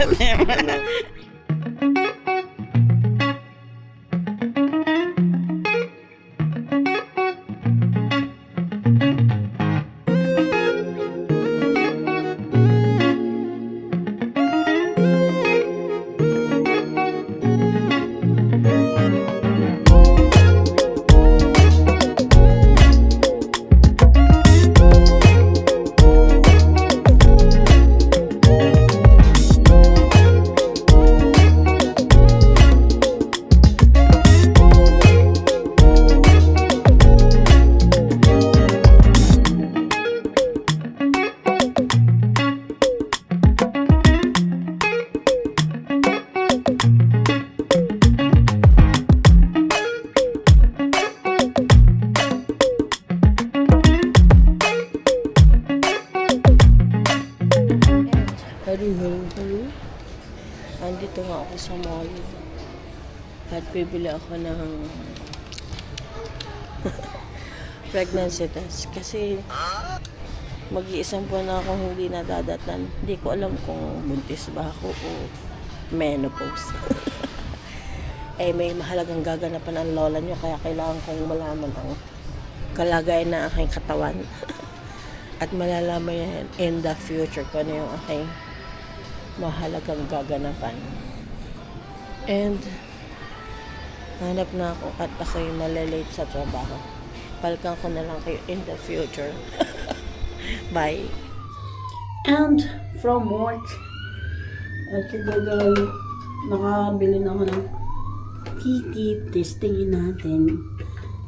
Hello. Andito nga ako sa mall. At bibili ako ng pregnancy test. Kasi mag-iisang buwan na akong hindi nadadatan. Hindi ko alam kung buntis ba ako o menopause. May mahalagang gaganapan ang lola nyo. Kaya kailangan kong malaman ang kalagayan ng aking katawan. At malalaman yan in the future kung ano yung aking mahalagang gaganapan. And hanap na ako at ako'y malilate sa trabaho. Palkan ko na lang kayo in the future. Bye. And from work, at siguro nakabili na ako ng PT. Testingin natin.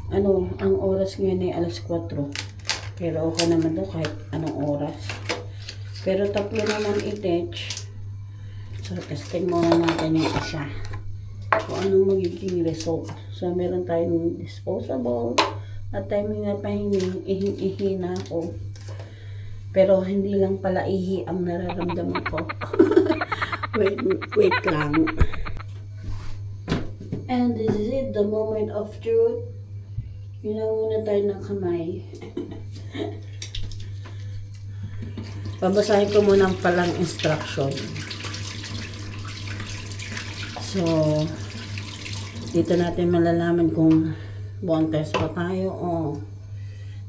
Ang oras ngayon ay alas 4. Pero okay naman to kahit anong oras. Pero 3 naman i-test. So, testing muna natin yung isa. Kung anong magiging result. So, meron tayong disposable. At timing na pahingi, ihi na ako. Pero hindi lang pala ihi ang nararamdaman ko. wait lang. And this is it, the moment of truth. Yun na muna tayo ng kamay. Babasahin ko muna ang palang instruction. So, dito natin malalaman kung buong test pa tayo o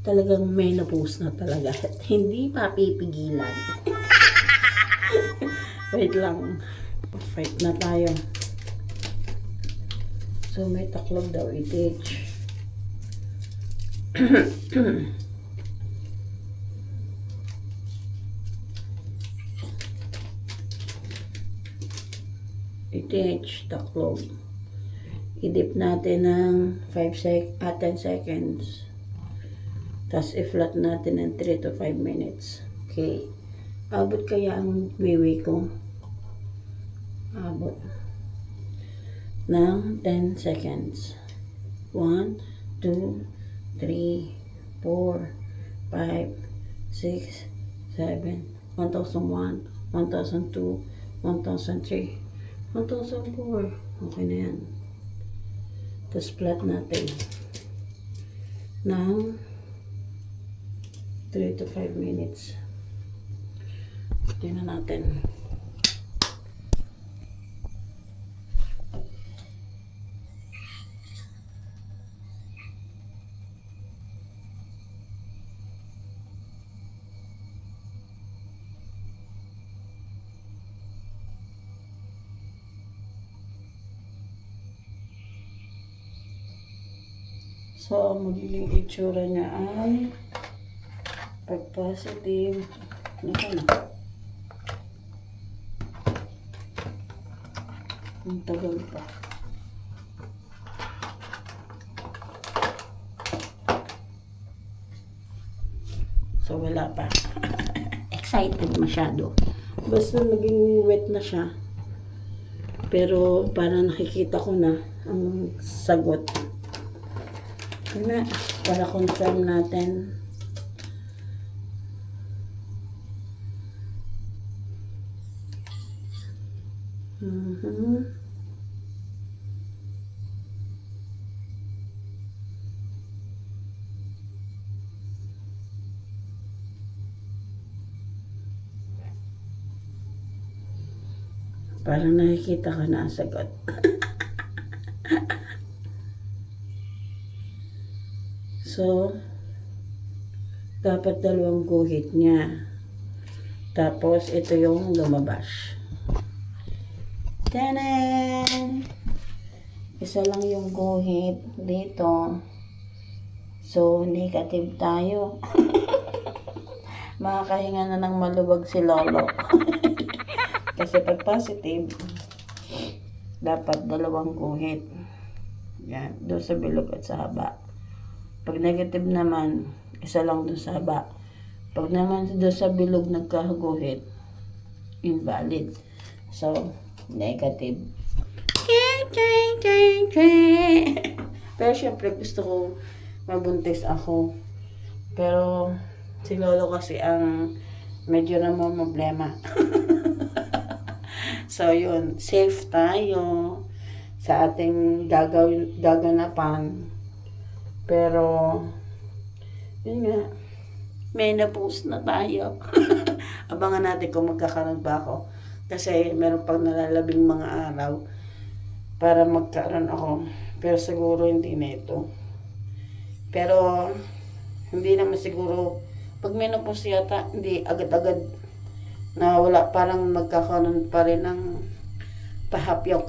talagang menopause na talaga. Hindi papipigilan. Wait lang. Fight na tayo. So, may taklog daw i-teach. I-teach, taklog. I-dip natin ng 10 seconds. Tapos i-flat natin ng 3 to 5 minutes. Okay. Abot kaya ang wiwi ko? Abot. Ng 10 seconds. 1, 2, 3, 4, 5, 6, 7, 1001, 1002, 1003, 1004. Okay na yan. Tapos flat natin ng 3 to 5 minutes. Tingnan natin. So, ang magiging itsura niya ay pag positive, ang tagal pa. So, wala pa. Excited masyado. Basta naging wet na siya. Pero, parang nakikita ko na ang sagot. Para confirm natin. Parang nakikita ko na ang sagot. So, dapat 2 guhit niya. Tapos, ito yung lumabas. Tanan! Isa lang yung guhit dito. So, negative tayo. Makakahinga na ng malubag si Lolo. Kasi pag positive, dapat 2 guhit. Yan, doon sa bilog at sa haba. Pag negative naman, isa lang doon sa haba. Pag naman doon sa bilog nagkaguhit, invalid. So, negative. Pero syempre gusto ko mabuntis ako. Pero si Lolo kasi ang medyo problema. So yun, safe tayo sa ating gaganapan. Pero yun nga, menopause na tayo. Abangan natin kung magkakaroon ba ako. Kasi meron pang nalalabing mga araw para magkaroon ako. Pero siguro hindi na ito. Pero hindi naman siguro pag menopause yata, hindi agad-agad na wala, parang magkakaroon pa rin ng pahapyaw.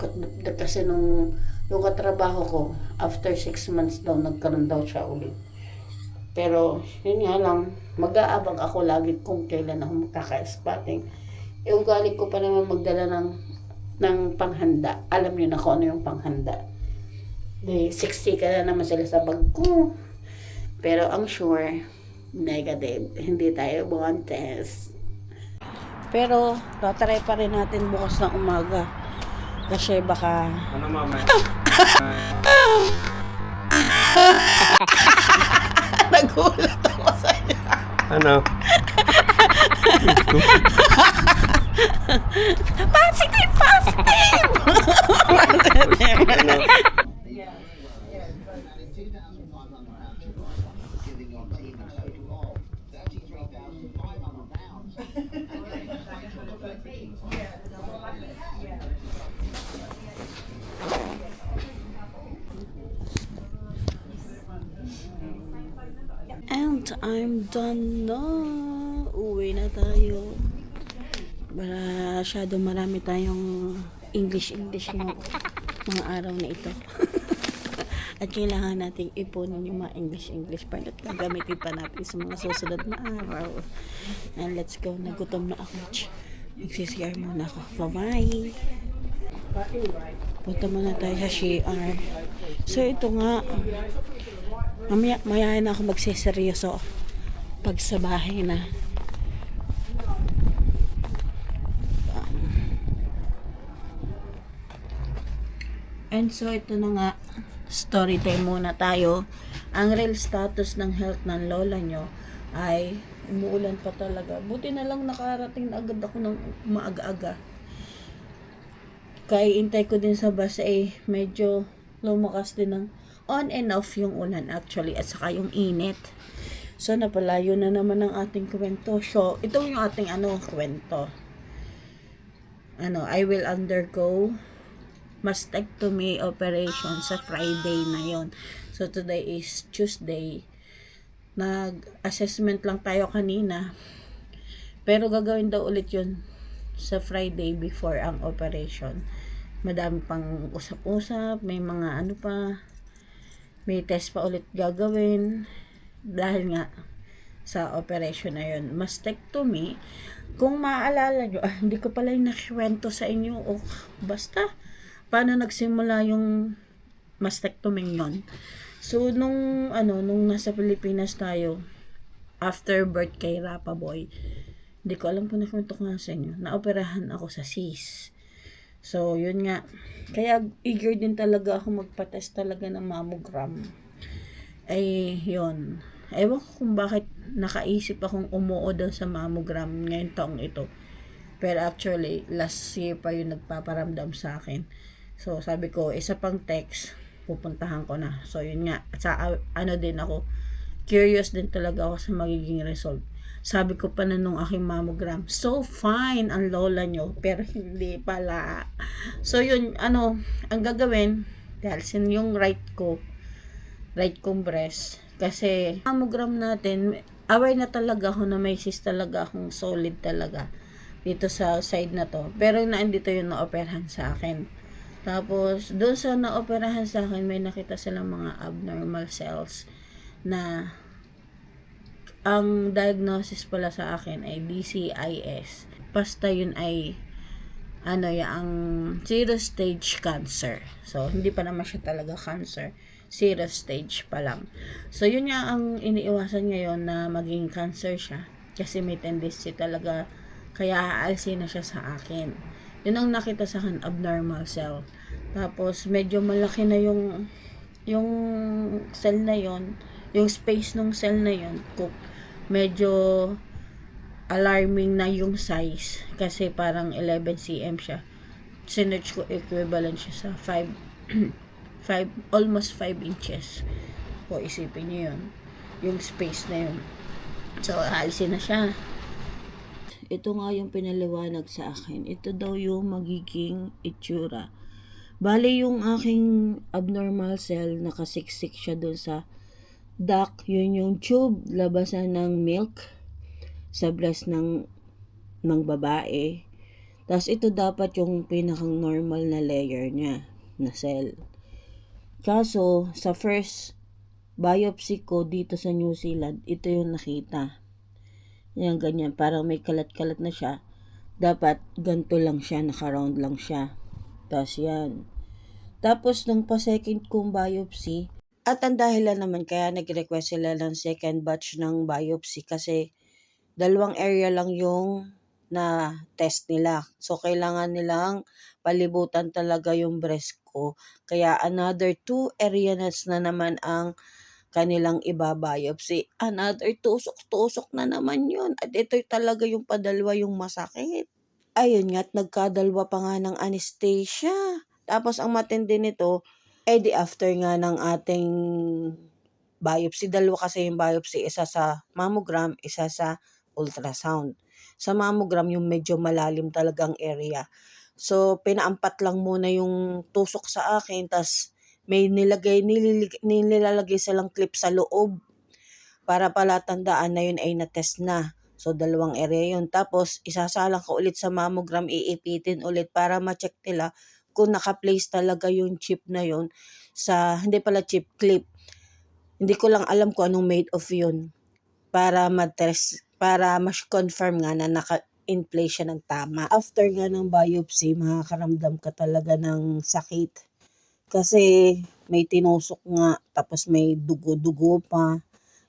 Kasi nung katrabaho ko, after 6 months daw, nagkaroon daw siya ulit. Pero yun nga lang, mag-aabang ako lagi kung kailan ako magkaka-spotting. Ugali ko pa naman magdala ng panghanda. Alam niyo na kung ano yung panghanda. 60 ka na naman sila sa bag ko. Pero ang sure, negative. Hindi tayo buntis. Pero tatry pa rin natin bukas ng umaga. Kasi baka... Ano mama? Nagulat ako sa'yo. Ano? Positive! Positive! Ano? And I'm done na. Uwi na tayo. Masyado marami tayong English ng mga araw na ito. At kailangan nating ipunin yung mga English para gagamitin pa natin sa mga susunod na araw. And let's go. Nagutom na ako. Magsisiyar muna ako. Bye-bye. Punta muna tayo sa CR. So ito nga. Maya na ako magsiseryoso pag sa bahay na. And so ito na nga, story time muna tayo. Ang real status ng health ng lola nyo ay umuulan pa talaga. Buti na lang nakarating na agad ako ng maaga-aga. Kaya intay ko din sa bus medyo lumakas din ng on and off yung ulan actually at saka yung init. So napalayo na naman ang ating kwento. So ito yung ating kwento. I will undergo mastectomy operation sa Friday na yon. So today is Tuesday. Nag-assessment lang tayo kanina. Pero gagawin daw ulit yun sa Friday before ang operation. Madami pang usap-usap, may mga may test pa ulit gagawin dahil nga sa operation na yun. Mastectomy, kung maaalala nyo, hindi ko pala yung nakikwento sa inyo basta paano nagsimula yung mastectomy yun. So nung nasa Pilipinas tayo, after birth kay Rapa Boy, hindi ko alam kung nakwento ko nga sa inyo, naoperahan ako sa cyst. So, yun nga. Kaya eager din talaga ako magpa-test talaga ng mammogram. Yun. Ewan ko kung bakit nakaisip akong umuo daw sa mammogram ngayong taong ito. Pero actually, last year pa yung nagpaparamdam sa akin. So, sabi ko, isa pang text, pupuntahan ko na. So, yun nga. At sa din ako, curious din talaga ako sa magiging result. Sabi ko pa na nung aking mammogram, so fine ang lola nyo, pero hindi pala. So yun, ang gagawin, dahil yung right kong breast, kasi mammogram natin, aware na talaga ako na may cyst talaga akong solid talaga dito sa side na to. Pero naandito yung naoperahan sa akin. Tapos, doon sa naoperahan sa akin, may nakita silang mga abnormal cells na ang diagnosis pala sa akin ay DCIS. Basta yun ay ang zero stage cancer. So, hindi pa naman siya talaga cancer. Zero stage pa lang. So, yun nga ang iniiwasan ngayon na maging cancer siya. Kasi may tendency talaga, kaya aalsin na siya sa akin. Yun ang nakita sa akin, abnormal cell. Tapos, medyo malaki na yung cell na yon, yung space ng cell na yon, medyo alarming na yung size kasi parang 11 cm siya. Sinerch ko, equivalent siya sa 5 almost 5 inches. O isipin niyo yun, yung space na yun. So alisin na siya. Ito nga yung pinaliwanag sa akin. Ito daw yung magiging itsura. Bali yung aking abnormal cell, nakasiksik siya dun sa duct, yun yung tube, labasan ng milk sa breast ng babae. Tapos ito dapat yung pinakang normal na layer niya, na cell. Kaso, sa first biopsy ko dito sa New Zealand, ito yung nakita. Yan, ganyan, parang may kalat-kalat na siya. Dapat ganito lang siya, naka-round lang siya. Tapos yan. Tapos nung pa-second kong biopsy, at ang dahilan naman kaya nag-request sila ng second batch ng biopsy kasi 2 area lang yung na test nila. So, kailangan nilang palibutan talaga yung breast ko. Kaya another 2 areas na naman ang kanilang ibabiopsy. Another tusok-tusok na naman yun. At ito talaga yung padalwa yung masakit. Ayun nga, at nagkadalwa pa nga ng anesthesia. Tapos ang matindi nito, di after nga ng ating biopsy, 2 kasi yung biopsy, isa sa mammogram, isa sa ultrasound. Sa mammogram, yung medyo malalim talagang area. So, pinaampat lang muna yung tusok sa akin, tas may nilalagay silang clip sa loob para pala tandaan na yun ay na-test na. So, 2 area yun. Tapos, isasalang ko ulit sa mammogram, iipitin ulit para ma-check nila kung naka-place talaga yung chip na yun sa, hindi pala chip, clip. Hindi ko lang alam kung anong made of yun para ma-test, para mas-confirm nga na naka-in place siya ng tama. After nga ng biopsy, makakaramdam ka talaga ng sakit. Kasi may tinusok nga, tapos may dugo-dugo pa.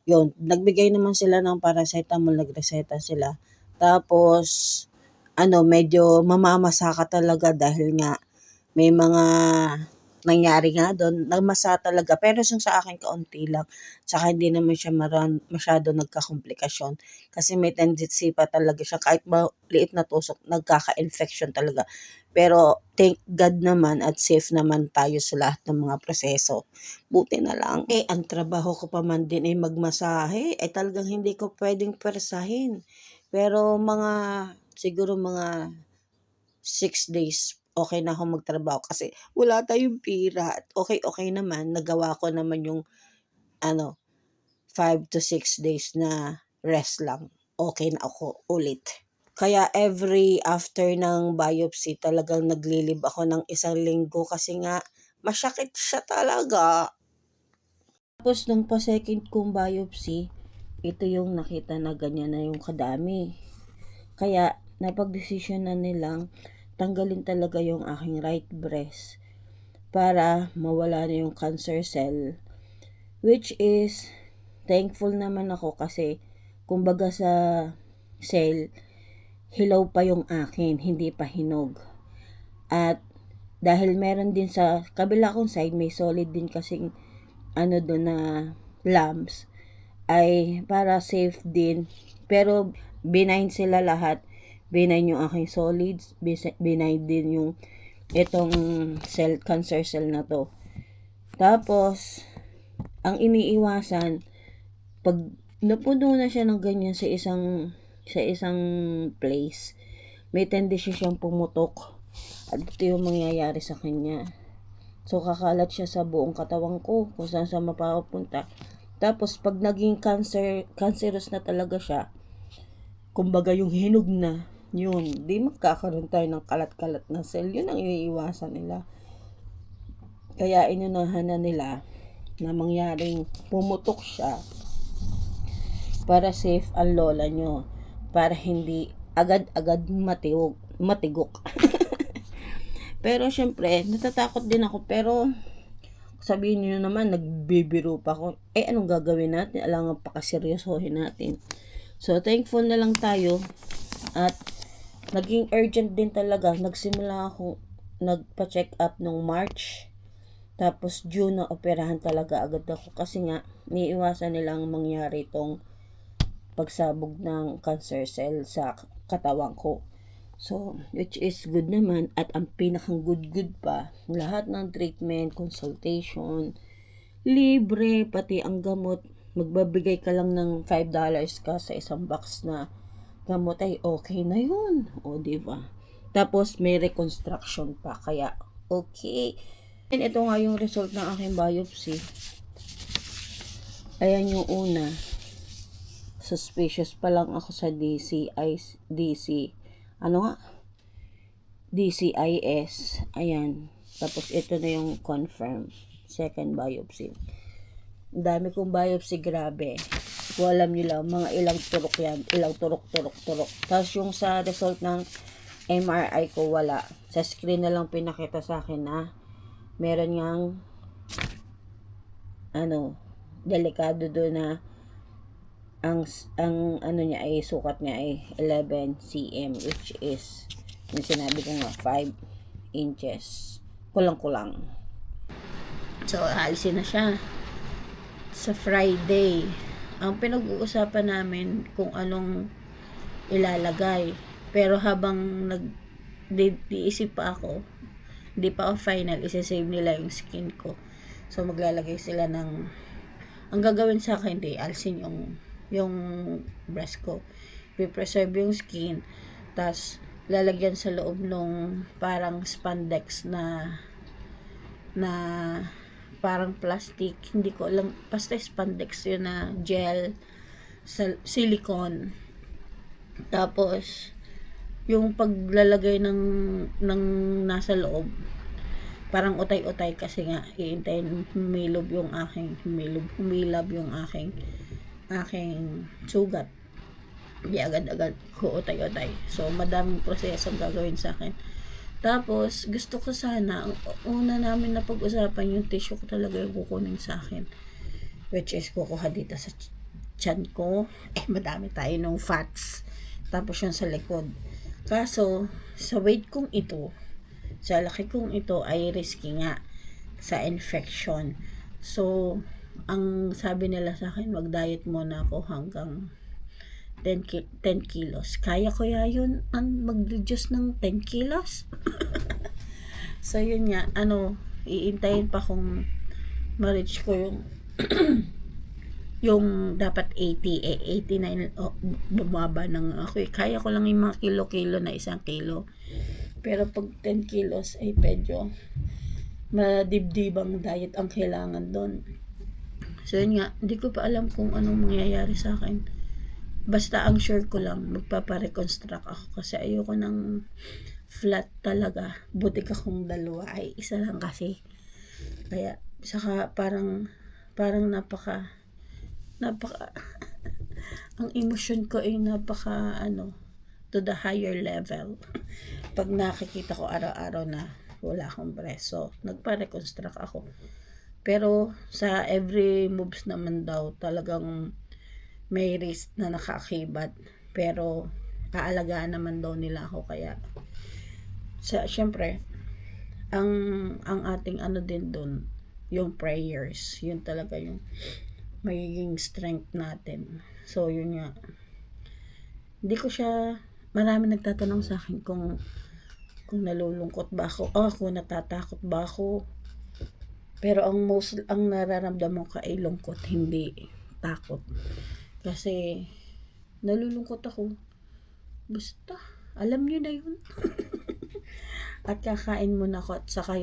Yun, nagbigay naman sila ng paracetamol, nagreseta sila. Tapos, medyo mamamasa ka talaga dahil nga may mga nangyari nga doon, nagmasa talaga. Pero yung sa akin, kaunti lang. Tsaka hindi naman siya masyado nagkakomplikasyon. Kasi may tendency pa talaga siya. Kahit maliit na tusok, nagkaka-infection talaga. Pero thank God naman at safe naman tayo sa lahat ng mga proseso. Buti na lang. Ang trabaho ko pa man din ay magmasahe. Talagang hindi ko pwedeng persahin. Pero siguro mga 6 days, okay na ako magtrabaho kasi wala tayong pira at okay naman, nagawa ko naman yung 5 to 6 days na rest lang, okay na ako ulit. Kaya every after ng biopsy talagang naglilib ako ng 1 linggo kasi nga masakit siya talaga. Tapos nung pa-second kong biopsy, ito yung nakita na ganyan na yung kadami. Kaya napag-desisyon na nilang tanggalin talaga yung aking right breast para mawala na yung cancer cell, which is thankful naman ako kasi kumbaga sa cell, hilaw pa yung akin, hindi pa hinog. At dahil meron din sa kabila kong side, may solid din kasing doon na lumps, ay para safe din. Pero benign sila lahat. Benign yung aking solids, benign din yung itong cancer cell na to. Tapos, ang iniiwasan, pag napuno na siya ng ganyan sa isang place. May tendency siyang pumutok. At ito yung mangyayari sa kanya. So, kakalat siya sa buong katawan ko kung saan siya mapapunta. Tapos, pag naging cancerous na talaga siya, kumbaga yung hinog na, yun, di magkakaroon tayo ng kalat-kalat na cell. Yun ang iniiwasan nila. Kaya inunahan na nila na mangyaring pumutok siya para safe ang lola nyo. Para hindi agad-agad matigok. Pero syempre, natatakot din ako. Pero sabihin niyo naman, nagbibiro pa ako. Anong gagawin natin? Alangan pakaseryosohin natin. So, thankful na lang tayo. At naging urgent din talaga. Nagsimula ako, nagpa-check up nung March. Tapos June na operahan talaga agad ako. Kasi nga, niiwasan nilang mangyari itong pagsabog ng cancer cell sa katawan ko. So, which is good naman. At ang pinakang good pa, lahat ng treatment, consultation, libre, pati ang gamot. Magbabigay ka lang ng $5 ka sa isang box na gamot ay okay na yun. O, diba? Tapos, may reconstruction pa. Kaya, okay. And ito nga yung result ng aking biopsy. Ayan yung una. Suspicious pa lang ako sa DCIS. Ayan. Tapos, ito na yung confirm. Second biopsy. Ang dami kong biopsy, grabe. Kung alam nyo lang, mga ilang turok yan. Ilang turok. Tapos yung sa result ng MRI ko, wala. Sa screen na lang pinakita sa akin na meron ngang delikado doon na ang niya ay sukat niya ay 11 cm, which is yung sinabi ko nga 5 inches. Kulang-kulang. So, alisin na siya. Sa Friday, ang pinag-uusapan namin kung anong ilalagay. Pero habang nag-iisip pa ako, hindi pa ako final, isa-save nila yung skin ko. So, maglalagay sila ng, ang gagawin sa akin, hindi, alisin yung breast ko. Pipreserve yung skin, tas lalagyan sa loob nung parang spandex na parang plastic, hindi ko alam, basta spandex yun na gel, silicone. Tapos yung paglalagay ng nasa loob, parang utay-utay kasi nga iintayin humilab yung aking sugat. Hindi agad-agad ko utay-utay. So madaming proseso ang gagawin sa akin. Tapos, gusto ko sana, una namin na pag-usapan yung tissue ko talaga yung kukunin sa akin. Which is, kukuha dito sa tiyan ko. Madami tayo ng fats. Tapos yung sa likod. Kaso, sa weight kong ito, sa laki kong ito, ay risky nga sa infection. So, ang sabi nila sa akin, mag-diet muna ako hanggang 10 kilos. Kaya ko ya yun mag-reduce ng 10 kilos? So, yun nga. Iintayin pa kung ma-reach ko yung yung dapat 80, 89, bumaba ng ako. Kaya ko lang yung mga kilo-kilo na 1 kilo. Pero pag 10 kilos, ay medyo madibdibang diet ang kailangan doon. So, yun nga. Hindi ko pa alam kung anong mangyayari sa akin. Basta ang sure ko lang, magpapareconstruct ako kasi ayoko ng flat talaga. Buti ka kung dalawa, ay isa lang kasi. Kaya, saka parang napaka ang emosyon ko ay napaka to the higher level. Pag nakikita ko araw-araw na wala akong breast, so nagpa-reconstruct ako. Pero sa every moves naman daw, talagang may risk na nakaakibat, pero aalagaan naman daw nila ako. Kaya syempre ang ating din doon, yung prayers, yun talaga yung magiging strength natin. So yun nga, hindi ko siya, marami nagtatanong sa akin kung nalulungkot ba ako, kung natatakot ba ako. Pero ang nararamdaman ko ay lungkot, hindi takot. Kasi nalulungkot ako. Basta, alam nyo na yun. At kakain muna ako at saka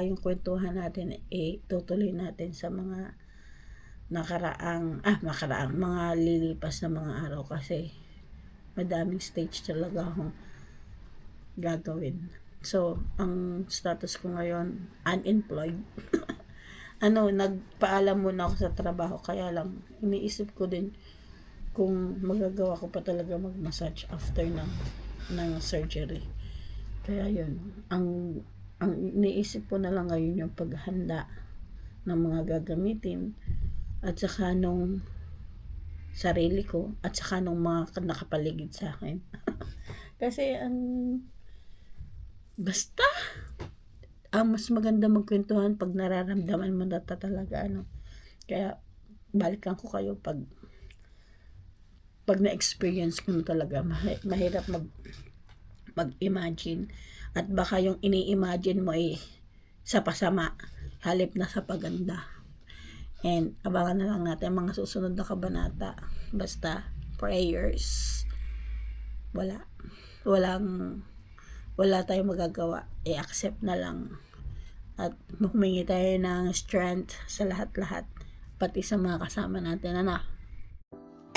yung kwentuhan natin tutuloy natin sa mga makaraang mga lilipas na mga araw kasi madaming stage talaga akong gagawin. So, ang status ko ngayon, unemployed. Nagpaalam muna ako sa trabaho, kaya lang, iniisip ko din kung magagawa ko pa talaga mag-massage after ng surgery. Kaya yun, ang iniisip ko na lang ngayon yung paghanda ng mga gagamitin at saka nung sarili ko at saka nung mga nakapaligid sa akin. Kasi basta mas maganda magkwentuhan pag nararamdaman mo na talaga Kaya balikan ko kayo pag na-experience ko talaga. Mahirap mag-imagine at baka yung ini-imagine mo sa pasama halip na sa paganda. And abangan na lang natin mga susunod na kabanata. Basta prayers. Wala tayong magagawa. I-accept na lang. At humingi tayo ng strength sa lahat-lahat. Pati sa mga kasama natin.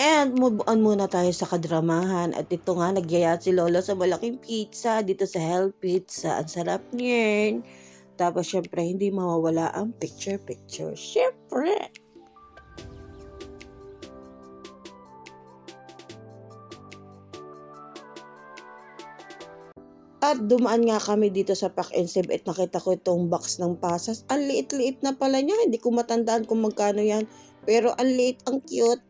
And move on muna tayo sa kadramahan. At ito nga, nagyaya si Lolo sa malaking pizza dito sa Hell Pizza. Ang sarap niyan. Tapos syempre, hindi mawawala ang picture-picture. Syempre! At dumaan nga kami dito sa Pack and Save at nakita ko itong box ng pasas. Ang liit-liit na pala niya. Hindi ko matandaan kung magkano yan. Pero ang liit, ang cute.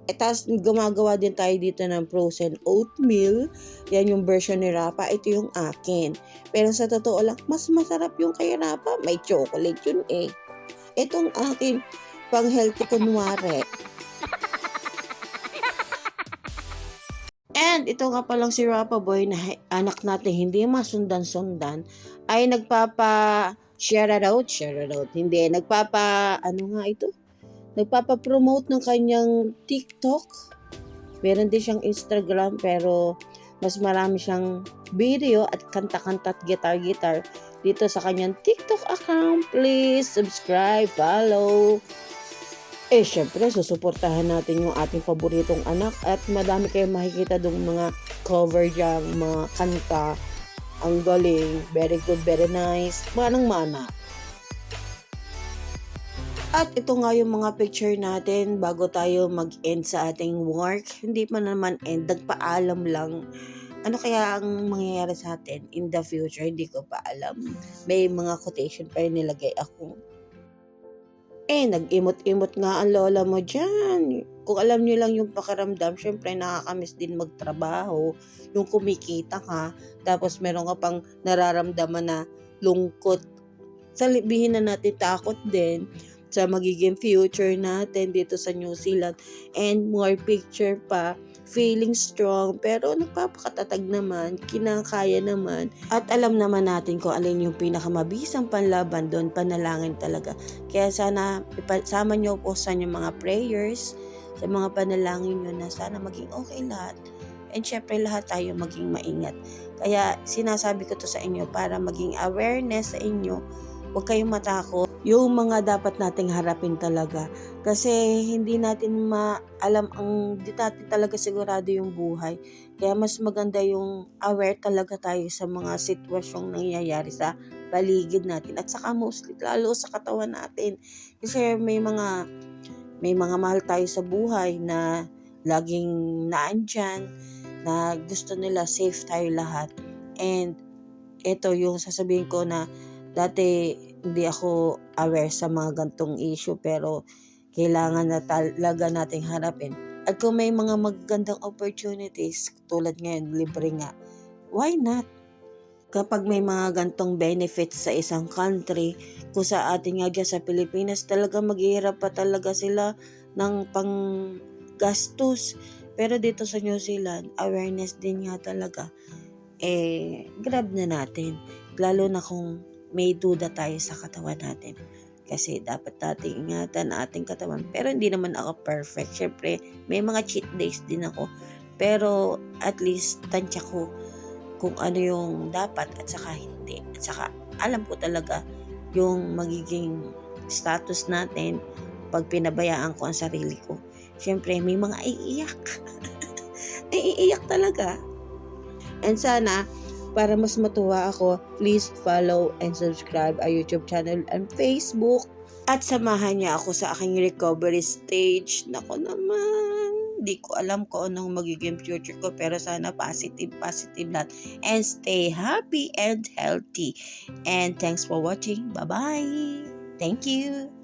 Tapos gumagawa din tayo dito ng frozen oatmeal. Yan yung version ni Rapa. Ito yung akin. Pero sa totoo lang, mas masarap yung kay Rapa. May chocolate yun eh. Itong akin, pang healthy kunwari. And ito nga palang si Rapa Boy na anak natin hindi masundan-sundan ay share it out. Hindi, nagpapa-promote ng kanyang TikTok. Meron din siyang Instagram pero mas marami siyang video at kanta-kanta at guitar-guitar dito sa kanyang TikTok account. Please subscribe, follow. Syempre, susuportahan natin yung ating paboritong anak at madami kayong makikita dong mga cover dyan, mga kanta. Ang galing, very good, very nice, manang-mana. At ito nga yung mga picture natin bago tayo mag-end sa ating work. Hindi pa naman end, nagpaalam lang. Ano kaya ang mangyayari sa atin in the future? Hindi ko pa alam. May mga quotation pa yung nilagay ako. Nag-imot-imot nga ang lola mo dyan. Kung alam nyo lang yung pakiramdam, syempre nakakamiss din magtrabaho. Yung kumikita ka, tapos meron ka pang nararamdaman na lungkot. Sabihin na natin takot din sa magiging future natin dito sa New Zealand. And more picture pa, feeling strong, pero nagpapakatatag naman, kinakaya naman. At alam naman natin kung alin yung pinakamabisang panlaban doon, panalangin talaga. Kaya sana ipasama nyo po sa inyong mga prayers, sa mga panalangin nyo na sana maging okay lahat. And syempre lahat tayo maging maingat. Kaya sinasabi ko to sa inyo para maging awareness sa inyo. Huwag kayong matakot. Yung mga dapat nating harapin talaga. Kasi hindi natin hindi natin talaga sigurado yung buhay. Kaya mas maganda yung aware talaga tayo sa mga sitwasyong nangyayari sa paligid natin. At saka mostly, lalo sa katawan natin. Kasi may mga mahal tayo sa buhay na laging naandyan, na gusto nila safe tayo lahat. And ito yung sasabihin ko na dati hindi ako aware sa mga gantong issue pero kailangan na talaga nating harapin. At kung may mga magagandang opportunities tulad ngayon, libre nga, why not? Kapag may mga gantong benefits sa isang country, kung sa atin nga dyan sa Pilipinas, talaga maghihirap pa talaga sila ng panggastos. Pero dito sa New Zealand, awareness din nga talaga. Grab na natin. Lalo na kung may duda tayo sa katawan natin. Kasi dapat nating ingatan ang ating katawan. Pero hindi naman ako perfect. Syempre, may mga cheat days din ako. Pero at least tansya ko kung ano yung dapat at saka hindi. At saka alam ko talaga yung magiging status natin pag pinabayaan ko ang sarili ko. Syempre, may mga iiyak. Ay, iiyak talaga. And sana, para mas matuwa ako, please follow and subscribe our YouTube channel and Facebook. At samahan niya ako sa aking recovery stage. Nako naman, di ko alam kung anong magiging future ko, pero sana positive lahat. And stay happy and healthy. And thanks for watching. Bye-bye. Thank you.